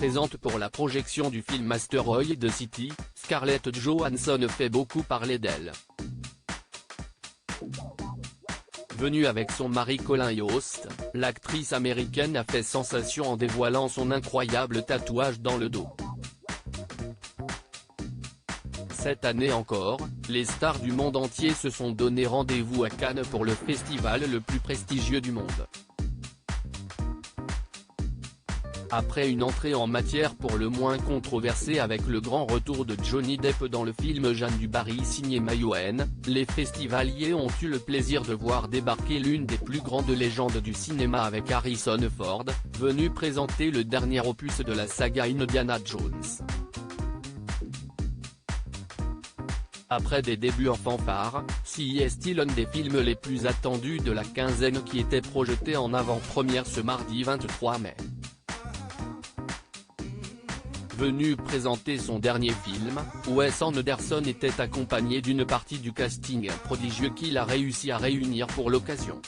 présente pour la projection du film Asteroid City, Scarlett Johansson fait beaucoup parler d'elle. Venue avec son mari Colin Yost, l'actrice américaine a fait sensation en dévoilant son incroyable tatouage dans le dos. Cette année encore, les stars du monde entier se sont donné rendez-vous à Cannes pour le festival le plus prestigieux du monde. Après une entrée en matière pour le moins controversée avec le grand retour de Johnny Depp dans le film Jeanne du Barry signé Mayouen, les festivaliers ont eu le plaisir de voir débarquer l'une des plus grandes légendes du cinéma avec Harrison Ford, venu présenter le dernier opus de la saga Indiana Jones. Après des débuts en fanfare, est-il l'un des films les plus attendus de la quinzaine qui était projeté en avant-première ce mardi 23 mai. Venu présenter son dernier film, Wes Anderson était accompagné d'une partie du casting prodigieux qu'il a réussi à réunir pour l'occasion.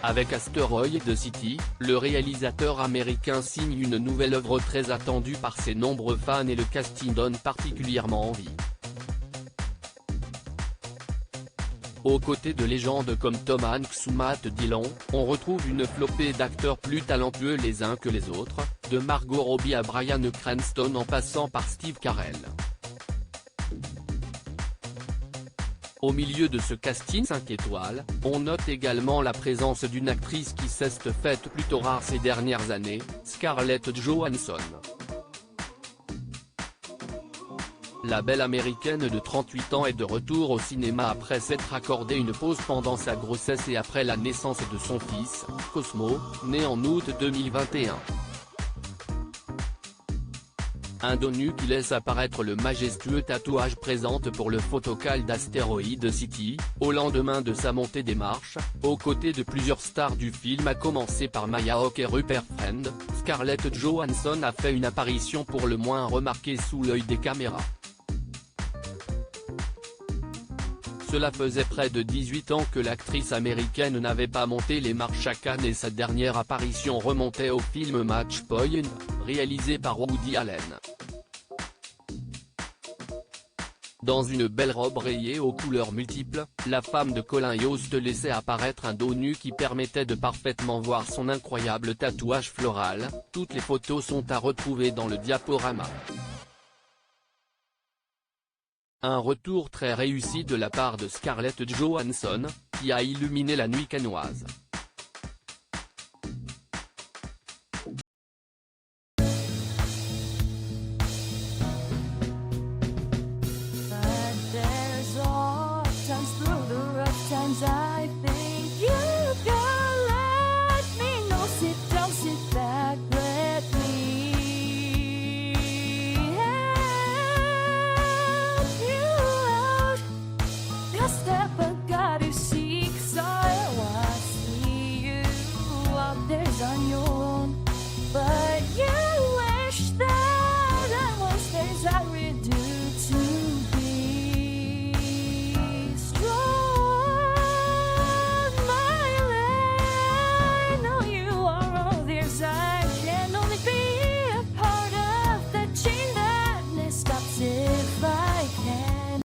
Avec Asteroid City, le réalisateur américain signe une nouvelle œuvre très attendue par ses nombreux fans et le casting donne particulièrement envie. Aux côtés de légendes comme Tom Hanks ou Matt Dillon, on retrouve une flopée d'acteurs plus talentueux les uns que les autres, de Margot Robbie à Bryan Cranston en passant par Steve Carell. Au milieu de ce casting 5 étoiles, on note également la présence d'une actrice qui s'est faite plutôt rare ces dernières années, Scarlett Johansson. La belle américaine de 38 ans est de retour au cinéma après s'être accordé une pause pendant sa grossesse et après la naissance de son fils, Cosmo, né en août 2021. Un dos nu qui laisse apparaître le majestueux tatouage présente pour le photocall d'Asteroid City, au lendemain de sa montée des marches, aux côtés de plusieurs stars du film à commencer par Maya Hawke et Rupert Friend, Scarlett Johansson a fait une apparition pour le moins remarquée sous l'œil des caméras. Cela faisait près de 18 ans que l'actrice américaine n'avait pas monté les marches à Cannes et sa dernière apparition remontait au film Match Point, réalisé par Woody Allen. Dans une belle robe rayée aux couleurs multiples, la femme de Colin Yost laissait apparaître un dos nu qui permettait de parfaitement voir son incroyable tatouage floral. Toutes les photos sont à retrouver dans le diaporama. Un retour très réussi de la part de Scarlett Johansson, qui a illuminé la nuit cannoise.